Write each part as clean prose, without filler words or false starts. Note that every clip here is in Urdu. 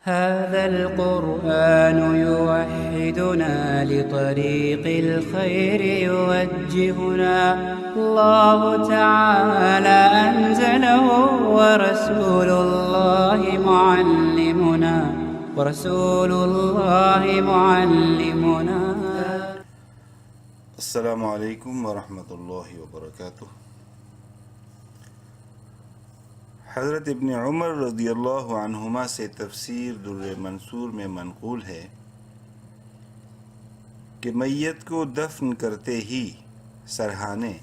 هذا القرآن يوحدنا لطريق الخير يوجهنا الله تعالى أنزله ورسول الله معلمنا. السلام علیکم ورحمۃ اللہ وبرکاتہ. حضرت ابن عمر رضی اللہ عنہما سے تفسیر در منصور میں منقول ہے کہ میت کو دفن کرتے ہی سرہانے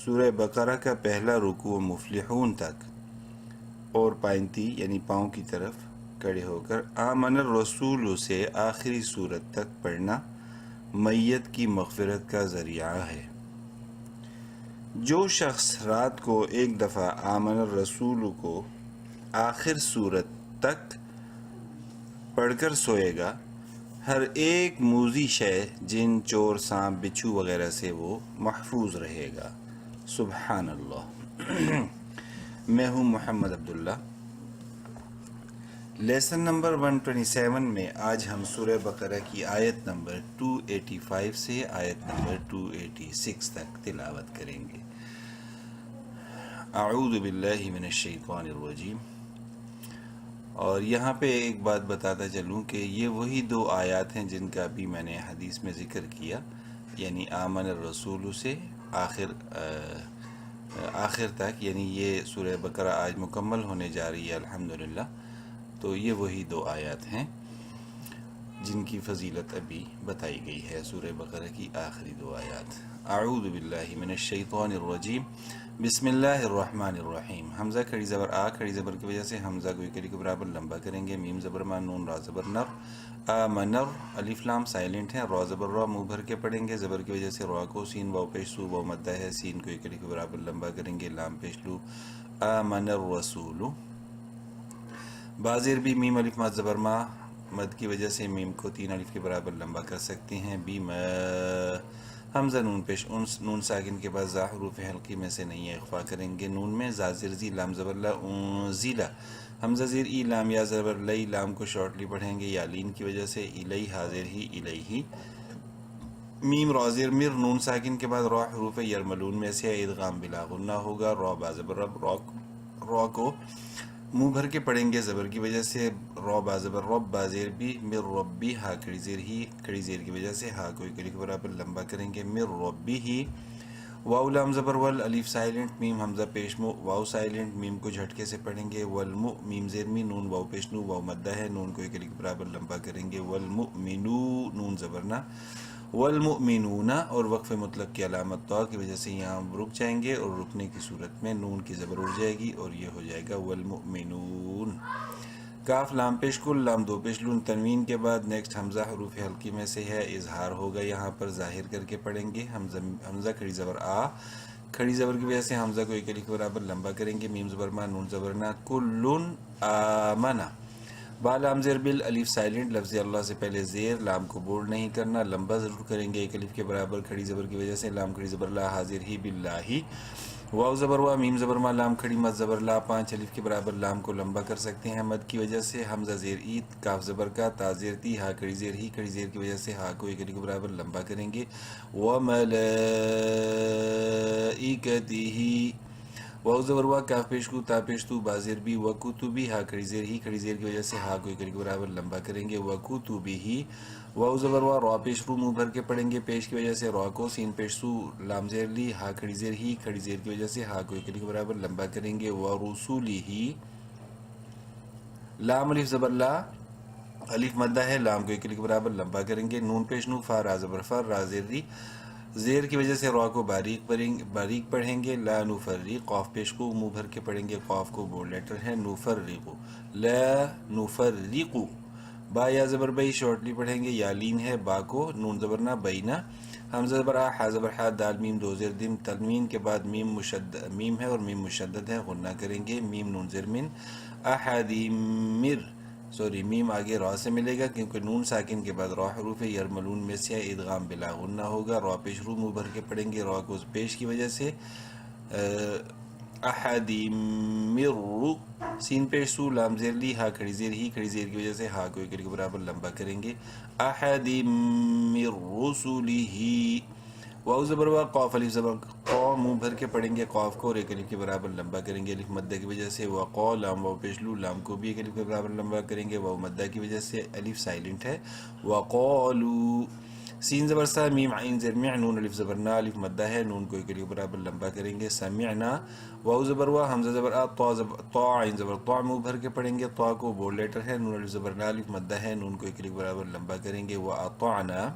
سورہ بقرہ کا پہلا رکوع مفلحون تک اور پائنتی یعنی پاؤں کی طرف کھڑے ہو کر آمن الرسول سے آخری سورت تک پڑھنا میت کی مغفرت کا ذریعہ ہے. جو شخص رات کو ایک دفعہ آمن الرسول کو آخر سورت تک پڑھ کر سوئے گا، ہر ایک موذی شے جن، چور، سانپ، بچھو وغیرہ سے وہ محفوظ رہے گا. سبحان اللہ. میں ہوں محمد عبداللہ. لیسن نمبر 127 میں آج ہم سورہ بقرہ کی آیت نمبر 285 سے آیت نمبر 286 تک تلاوت کریں گے. اعوذ باللہ من الشیطان الرجیم. اور یہاں پہ ایک بات بتاتا چلوں کہ یہ وہی دو آیات ہیں جن کا بھی میں نے حدیث میں ذکر کیا، یعنی آمن الرسول سے آخر تک، یعنی یہ سورہ بقرہ آج مکمل ہونے جا رہی ہے الحمدللہ. تو یہ وہی دو آیات ہیں جن کی فضیلت ابھی بتائی گئی ہے، سورہ بقرہ کی آخری دو آیات. اعوذ باللہ من الشیطان الرجیم. بسم اللہ الرحمن الرحیم. حمزہ کھڑی زبر آ، کھڑی زبر کی وجہ سے حمزہ کو ایک کے برابر لمبا کریں گے. میم زبر ما، نون را زبر نر، آمنر. الف لام سائلنٹ ہے. را زبر را منہ بھر کے پڑھیں گے، زبر کی وجہ سے را کو سین واو پیش سو واو مدہ ہے، سین کو ایک کے برابر لمبا کریں گے. لام پیش لو. آمن الرسول. بعض عربی میم الف مد زبر ما، مد کی وجہ سے میم کو 3 الف کے برابر لمبا کر سکتے ہیں. بیم. حمزہ نون پیش نون ساکن کے بعد زا حروف حلقی میں سے نہیں ہے، اخفا کریں گے نون میں. زا زر زی، لام زبر لا، زیلا. حمزہ زیر ای، لام یا زبر لئی، لام کو شارٹلی پڑھیں گے یا لین کی وجہ سے. الی، حاضر ہی، الیہی. میم را زیر مر، نون ساکن کے بعد را حروف یرملون میں سے ادغام بلا غنہ ہوگا. را با زبر رب، را کو منہ بھر کے پڑھیں گے، زبر کی وجہ سے. را با زبر رب، با زیر بھی، مر ربی. ہا کھڑی زیر ہی، کھڑی زیر کی وجہ سے ہا کو ایک کے برابر لمبا کریں گے. مر ربی ہی. واو لام زبر ول، الف سائلنٹ، میم حمزہ پیش مو، واو سائلنٹ، میم کو جھٹکے سے پڑھیں گے. والمو، میم زیر می، نون واو پیش نو، واو مدہ ہے، نون کو ایک کے برابر لمبا کریں گے. والمؤمنو، نون زبرنا. والمؤمنون، اور وقف مطلق کی علامت طا کی وجہ سے یہاں رک جائیں گے، اور رکنے کی صورت میں نون کی زبر اڑ جائے گی اور یہ ہو جائے گا والمؤمنون. کاف لام پیش کل، لام دو پیش لون، تنوین کے بعد نیکسٹ حمزہ حروف حلقی میں سے ہے، اظہار ہوگا، یہاں پر ظاہر کر کے پڑھیں گے. حمزہ کھڑی زبر آ، کھڑی زبر کی وجہ سے حمزہ کو ایک کے برابر لمبا کریں گے. میم زبر ما، نون زبرنا. کلن آمنا. با لام زیر بل، الف سائلنٹ، لفظ اللہ سے پہلے زیر، لام کو بولڈ نہیں کرنا، لمبا ضرور کریں گے ایک الف کے برابر. کھڑی زبر کی وجہ سے لام کھڑی زبر لا، حاضر ہی، باللہ. واو زبر وا، میم زبر ما، لام کھڑی مد زبر لا، 5 الف کے برابر لام کو لمبا کر سکتے ہیں مد کی وجہ سے. حمزہ زیر ای، کاف زبر کا، تا زیر تی، ہا کھڑی زیر ہی، کھڑی زیر کی وجہ سے ہا کو ایک الف کے برابر لمبا کریں گے. وملائکتہ. واو زبر وا، کاف پیش کو، تا پیش تو، با زیر بی، وکتبی، ہا کھڑی زیر ہی، کھڑی زیر کی وجہ سے ہا کو ایک کے برابر لمبا کریں گے. وکتبہ. واو زبر وا، را پیش رو، منہ بھر کے پڑھیں گے، پیش کی وجہ سے را کو، سین پیش سو، لام زیر لی، ہا کھڑی زیر ہی، کھڑی زیر کی وجہ سے ہا کو ایک کے برابر لمبا کریں گے. ورسولہ. لام الف زبر لا، الف مدہ ہے، لام کو ایک کے برابر لمبا کریں گے. نون پیش نو، فا را زبر فر، را زیر ری، زیر کی وجہ سے را کو باریک پڑھیں گے. لا نفرق، قاف پیش کو، منہ بھر کے پڑھیں گے، قاف کو بولڈ لیٹر ہے. نفرق، لا نفرق. با یا زبر بئی، شارٹلی پڑھیں گے، یا لین ہے، با کو، نون زبرنا، بینا. حمزہ زبر آ، ہا زبر ہا، دال میم دو زیر دم، تنوین کے بعد میم ہے اور میم مشدد ہے، غنہ کریں گے. میم نون زیر من. احدمر، میم آگے را سے ملے گا کیونکہ نون ساکن کے بعد را حروف یرملون میں سے ادغام بلا غنہ ہوگا. را پیش رو، منہ بھر کے پڑھیں گے، را کو پیش کی وجہ سے احد مر، سین پیش سو لام زیر لی ہا کھڑی زیر ہی، کھڑی زیر کی وجہ سے ہا کو ایک کے برابر لمبا کریں گے، احد من رسلہ، واو زبر وا، قاف الف زبر قا، منہ بھر کے پڑھیں گے قاف کو اور ایک الف کے برابر لمبا کریں گے الف مدہ کی وجہ سے، وقا لام واو پیش لو، لام کو بھی ایک الف کے برابر لمبا کریں گے واو مدہ کی وجہ سے الف سائلنٹ ہے، وقالو، سین زبر سا میم عین زیر مع، نون الف زبر نا، الف مدہ ہے نون کو ایک الف کے برابر لمبا کریں گے، سمعنا، واو زبر وا، حمزہ زبر آ، طا عین زبر طا، منہ بھر کے پڑھیں گے طا کو بولڈ لیٹر ہے، نون الف زبر نا، الف مدہ ہے نون کو ایک الف کے برابر لمبا کریں گے، واطعنا،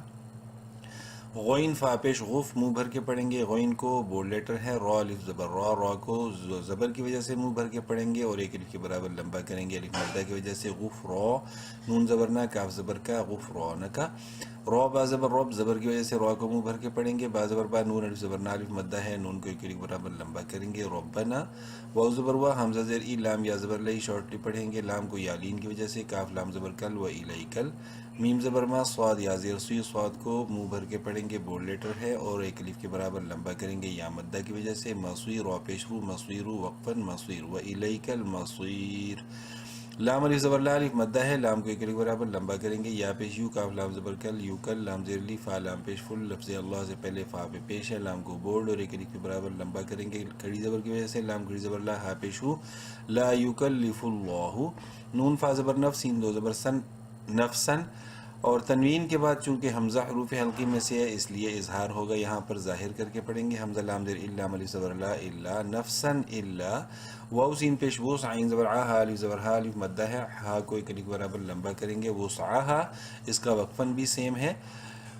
غین فا پیش غف، منہ بھر کے پڑھیں گے غین کو بولڈ لیٹر ہے، را الف زبر را، را کو زبر کی وجہ سے منہ بھر کے پڑھیں گے اور ایک الف کے برابر لمبا کریں گے الف مدہ کی وجہ سے، غف را، نون زبر نا، کاف زبر کا، غفران کا، را با زبر رب، زبر کی وجہ سے را کو منہ بھر کے پڑھیں گے، با زبر با، نون الف زبر نا، الف مدہ ہے نون کو ایک الف کے برابر لمبا کریں گے، ربنا، واو زبر وا، حمزہ زیر ای، لام یا زبر لئی شارٹلی پڑھیں گے، لام کو یا لین کی وجہ سے، کاف لام زبر کل و الیکل، میم زبر ما، صاد یا زیر سوی، صاد کو منہ بھر کے پڑھیں گے بولڈ لیٹر ہے اور ایک الف کے برابر لمبا کریں گے یا مدہ کی وجہ سے، مصیر را پیش رو، مصیر وقفا مصیر، و الیک المصیر، لام الف زبر لا، الف مدہ ہے لام کو ایک الف کے برابر لمبا کریں گے، یا پیش یو، کاف لام زبر کل، یو کل، لام زیر لی، فا لام پیش فل، لفظ اللہ سے پہلے فا پہ پیش ہے، لام کو بولڈ اور ایک الف کے برابر لمبا کریں گے کھڑی زبر کی وجہ سے، لام کھڑی زبر لا، ہا پیش ہو، لا یکلف اللہ، نون فا زبر نف، سین دو زبر سن، نفسن، اور تنوین کے بعد چونکہ حمزہ حروف حلقی میں سے ہے اس لیے اظہار ہوگا، یہاں پر ظاہر کر کے پڑھیں گے، حمزہ لام زیر الا، الف زبر لا، الا نفسن الا، واو سین پیش وسع، عین زبر ع، ہا الف زبر ہا، الف مدہ ہے، ہا کو ایک الف برابر لمبا کریں گے، وسعہا، اس کا وقفن بھی سیم ہے،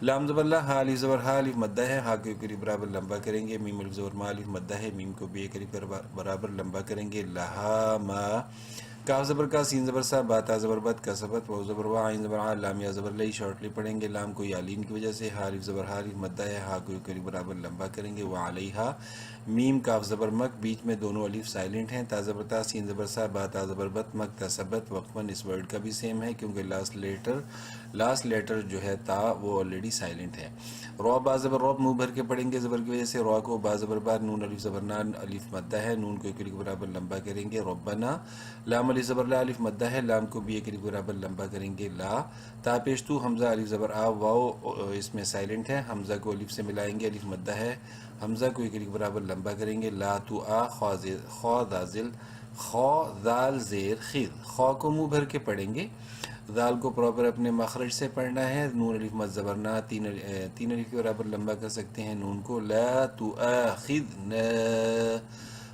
لام زبر لا، ہا الف زبر ہا، الف مدہ ہے، ہا کو ایک الف برابر لمبا کریں گے، میم الف زبر ما، الف مدہ ہے، میم کو بھی ایک الف برابر لمبا کریں گے، لہا ما، کاف زبر کا، سین زبر سا، با تا زبر بت، کسبت، واو زبر وا، عین زبر ع، لام یا زبر لئی شارٹلی پڑھیں گے، لام کو یا لین کی وجہ سے، ہا الف زبر ہا، الف مدہ ہے، ہا کو ایک الف برابر لمبا کریں گے، وعلیہا، میم کاف زبر مک، بیچ میں دونوں الف سائلنٹ ہیں، تا زبر تا، سین زبر سا، با تا زبر بت، مک تثبت، وقفاً اس ورڈ کا بھی سیم ہے کیونکہ لاسٹ لیٹر جو ہے تا وہ آلریڈی سائلنٹ ہے، را با زبر روب، منہ بھر کے پڑھیں گے زبر کی وجہ سے، را کو با زبر بار، نون الف زبر نان، الف مدہ ہے، نون کو ایک الف برابر لمبا کریں گے، ربنا، لام الف زبر لا، الف مدہ ہے، لام کو بھی ایک الف برابر لمبا کریں گے، لا، تا پیش تو، حمزہ الف زبر آ، واو اس میں سائلنٹ ہے، حمزہ کو الف سے ملائیں گے، الف مدہ ہے، حمزہ کو ایک الف برابر لمبا کریں گے، لا تو آ، خا ذال زیر خیر، خا کو منہ بھر کے پڑھیں گے، ذال کو پراپر اپنے مخرج سے پڑھنا ہے، نون الف مد زبر نا، تین الف کے برابر لمبا کر سکتے ہیں نون کو، لا تؤاخذنا،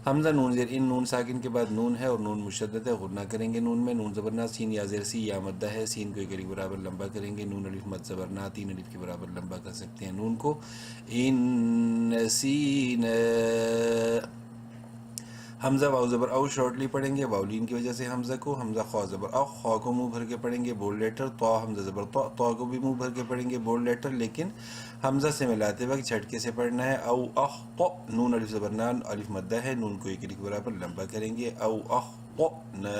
حمزہ نون زیر ان، نون ساکن کے بعد نون ہے اور نون مشدد ہے، غنہ کریں گے نون میں، نون زبر نا، سین یا زیر سی، یا مدہ ہے، سین کو ایک الف برابر لمبا کریں گے، نون الف مد زبر نا، تین الف کے برابر لمبا کر سکتے ہیں نون کو، ان نسینا، حمزہ واو زبر او شارٹلی پڑھیں گے، واولین کی وجہ سے حمزہ کو، حمزہ خوا زبر او، خوا کو منہ بھر کے پڑھیں گے بولڈ لیٹر، طا حمزہ زبر طا، طا کو بھی منہ بھر کے پڑھیں گے بولڈ لیٹر، لیکن حمزہ سے ملاتے وقت جھٹکے سے پڑھنا ہے، او اخ طا، نون الف زبر نان، الف مدہ ہے، نون کو ایک الف برابر لمبا کریں گے، او اخ طا نا،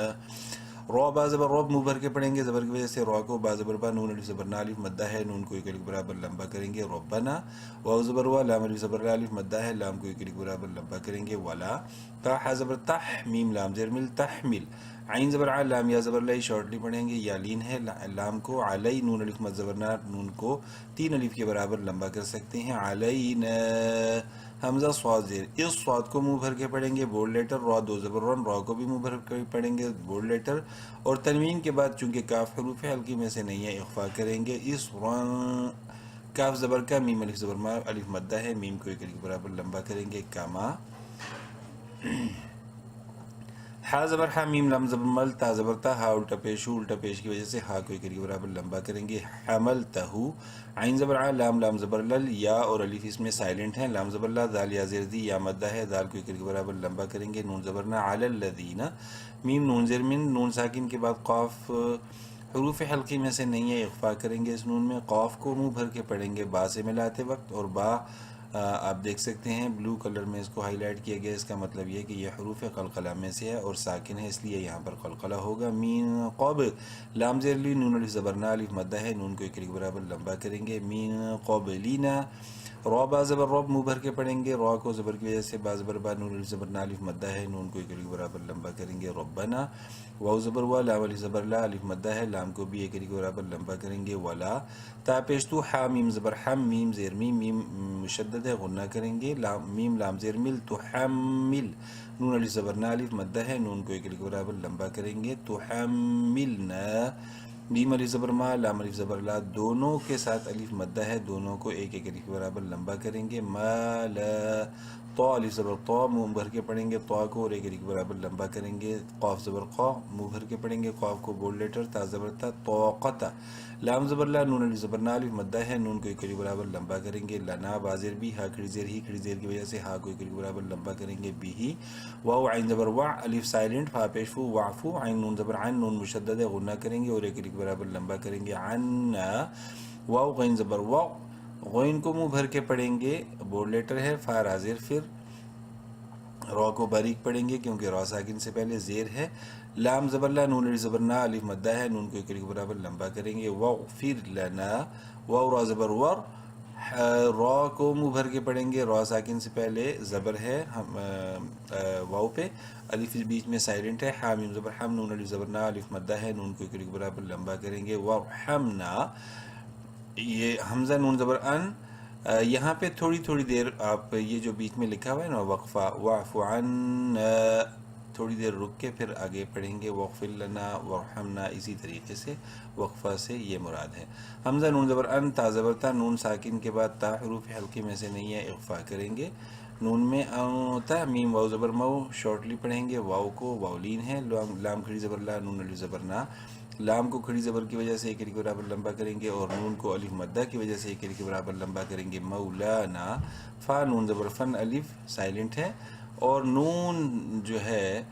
را با زبر رب، منہ بھر کے پڑھیں گے زبر کی وجہ سے، را کو با زبر با، نون الف زبر نا، الف مدہ ہے، نون کو ایک الف برابر لمبا کریں گے، ربنا، واو زبر وا، لام الف زبر لا، الف مدہ ہے، لام کو ایک الف برابر لمبا کریں گے، ولا، تا حا زبر تح، میم لام زیر مل، تحمل، عین زبر ع، لام یا زبر لئی شارٹلی پڑھیں گے، یا لین ہے، لام کو علی، نون الف مد زبر نا، نون کو تین الف کے برابر لمبا کر سکتے ہیں، علینا، حمزہ صاد زیر اس، صاد کو منہ بھر کے پڑھیں گے بولڈ لیٹر، را دو زبر رن، را کو بھی منہ بھر کے پڑھیں گے بولڈ لیٹر، اور تنوین کے بعد چونکہ کاف حروف حلقی میں سے نہیں ہے اخفا کریں گے، اس رن، کاف زبر کا، میم الف زبر ما، الف مدہ ہے، میم کو ایک الف کے برابر لمبا کریں گے، کاما، ہا زبر ہا، میم لام زبر مل، تا زبر تا، ہا الٹا پیش ہو، الٹا پیش کی وجہ سے ہا کو ایک الف کے برابر لمبا کریں گے، حملتہ، عین زبر ع، لام زبر لل، یا اور الف اس میں سائلنٹ ہیں، لام زبر لا، دال یا زیر دی، یا مدہ ہے، دال کو ایک الف کے برابر لمبا کریں گے، نون زبر نا، علی الذین، میم نون زیر من، نون ساکن کے بعد قاف حروف حلقی میں سے نہیں ہے اخفا کریں گے اس نون میں، قاف کو منہ بھر کے پڑھیں گے با سے ملاتے وقت، اور با آپ دیکھ سکتے ہیں بلو کلر میں اس کو ہائی لائٹ کیا گیا، اس کا مطلب یہ کہ یہ حروف قلقلہ میں سے ہے اور ساکن ہے اس لیے یہاں پر قلقلہ ہوگا، مین قب، لام زیر لی، نون الف زبر نا، الف مدہ ہے، نون کو ایک الف برابر لمبا کریں گے، مین قبلینا، رو با زبر روب منہ بھر کے پڑھیں گے، رو کو زبر کی وجہ سے با زبر با نون الف زبر نا الف مدہ ہے، نون کو ایک الف برابر لمبا کریں گے، ربنا واو زبر وا لام الف زبر لا الف مدہ ہے، لام کو بھی ایک الف برابر لمبا کریں گے، ولا تا پیش تو حا میم زبر حم میم زیر میم میم مشدد ہے غنہ کریں گے، لام میم لام زیر مل تو حمل نون الف زبر نا الف مدہ ہے، نون کو ایک الف برابر لمبا کریں گے، تو حملنا میم الف زبر ما لام الف زبر لا دونوں کے ساتھ الف مدہ ہے، دونوں کو ایک ایک الف برابر لمبا کریں گے، ما لا تو الف زبر تو منہ بھر کے پڑھیں گے، تو کو اور ایک الف برابر لمبا کریں گے، قاف زبر قا منہ بھر کے پڑھیں گے، قاف کو بولڈ لیٹر، تا زبر تا توقتا لام زبر لا نون الف زبر نا الف مدہ ہے، نون کو ایک الف برابر لمبا کریں گے، لنا بازر بھی ہا کھڑی زیر ہی کھڑی زیر کی وجہ سے ہا کو ایک الف برابر لمبا کریں گے، بھی ہی واو عین زبر وا الف سائلنٹ فا پیش فو وعفو عین نون زبر عن نون مشدد ہے غنہ کریں گے اور ایک الف برابر لمبا کریں گے، عنا واو غین زبر واو غین کو منہ بھر کے پڑھیں گے، بولڈ لیٹر ہے، فا رازر پھر رو کو باریک پڑھیں گے کیونکہ رو ساکن سے پہلے زیر ہے، لام زبر لا نون الف زبر نا الف مدہ ہے، نون کو ایک الف برابر لمبا کریں گے، واغفر لنا واو را زبر ور رو کو منہ بھر کے پڑھیں گے، رو ساکن سے پہلے زبر ہے واو پہ، الف بیچ میں سائلنٹ ہے، حا میم زبر حم نون الف زبر نا الف مدہ ہے، نون کو ایک الف برابر لمبا کریں گے، وارحمنا یہ حمزہ نون زبر ان یہاں پہ تھوڑی تھوڑی دیر آپ یہ جو بیچ میں لکھا ہوا ہے نا وقفہ واعف عنا تھوڑی دیر رک کے پھر آگے پڑھیں گے، واغفر لنا وارحمنا، اسی طریقے سے وقفہ سے یہ مراد ہے۔ حمزہ نون زبر ان تا زبر تا نون ساکن کے بعد تا حروف حلقی میں سے نہیں ہے، اخفا کریں گے، نون میں تا میم واو زبر مو شارٹلی پڑھیں گے، واو کو واولین ہے، لام کھڑی زبر لا نون الف زبر نا لام کو کھڑی زبر کی وجہ سے ایک الف کے برابر لمبا کریں گے اور نون کو الف مدہ کی وجہ سے ایک الف کے برابر لمبا کریں گے، مولانا فا نون زبر فن الف سائلنٹ ہے اور نون جو ہے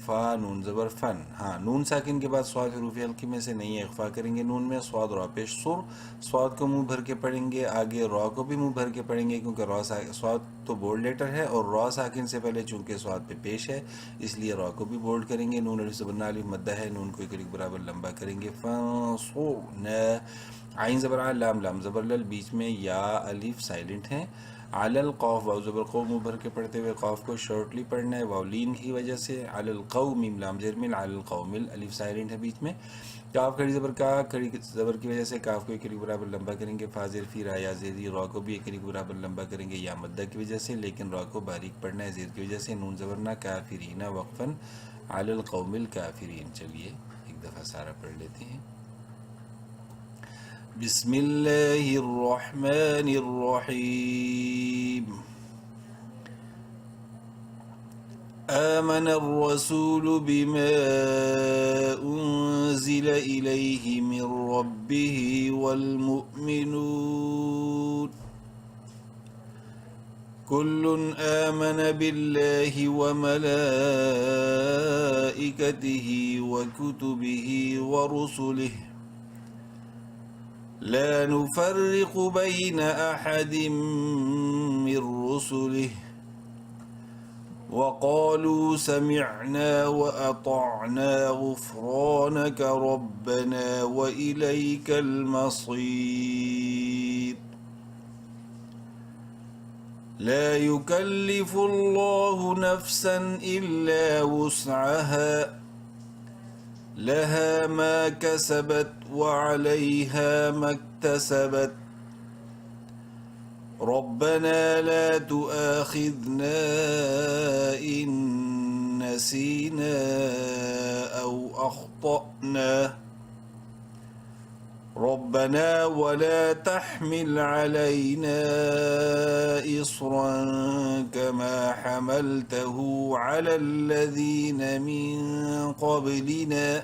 فا نون زبر فن، ہاں نون ساکن کے بعد صاد حروف حلقی میں سے نہیں ہے، اخفا کریں گے، نون میں صاد را پیش سر صاد کو منہ بھر کے پڑھیں گے، آگے را کو بھی منہ بھر کے پڑھیں گے کیونکہ صاد تو بولڈ لیٹر ہے اور را ساکن سے پہلے چونکہ صاد پہ پیش ہے اس لیے را کو بھی بولڈ کریں گے، نون الف زبر نا الف مدہ ہے، نون کو ایک الف برابر لمبا کریں گے، فانصرنا عین زبر ع لام لام زبر لل بیچ میں یا الف سائلنٹ ہیں، علی القاف واو زبر قو منہ بھر کے پڑھتے ہوئے قاف کو شارٹلی پڑھنا ہے واولین کی وجہ سے، علی القوم میم لام زیر مل علی القوم الف سائلنٹ ہے بیچ میں، کاف کھڑی زبر کا کھڑی زبر کی وجہ سے کاف کو ایک الف برابر لمبا کریں گے، فا زیر فی را یا زیری را کو بھی ایک الف برابر لمبا کریں گے یا مدہ کی وجہ سے، لیکن را کو باریک پڑھنا ہے زیر کی وجہ سے، نون زبر نا کافرین وقفن علی القوم الکافرین۔ چلیے ایک دفعہ سارا پڑھ لیتے ہیں۔ بسم اللہ الرحمن الرحیم، آمن الرسول بما انزل الیہ من ربہ والمؤمنون كل آمن بالله وملائكته وكتبه ورسله لا نفرق بين أحد من رسله وقالوا سمعنا وأطعنا غفرانك ربنا وإليك المصير لا يكلف الله نفسا إلا وسعها لها ما كسبت وعليها ما اكتسبت ربنا لا تؤاخذنا إن نسينا أو أخطأنا ربنا ولا تحمل علينا إصرا كما حملته على الذين من قبلنا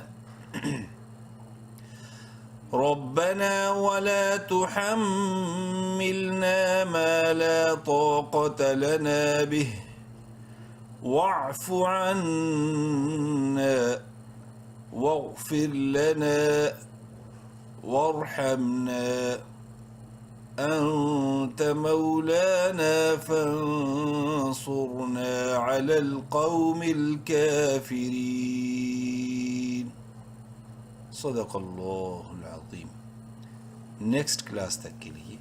ربنا ولا تحملنا ما لا طاقة لنا به واعف عنا واغفر لنا وارحمنا أنت مولانا فانصرنا على القوم الكافرين صدق اللہ العظیم۔ نیکسٹ کلاس تک کے لیے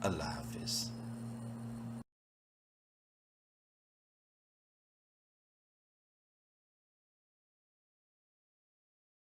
اللہ حافظ.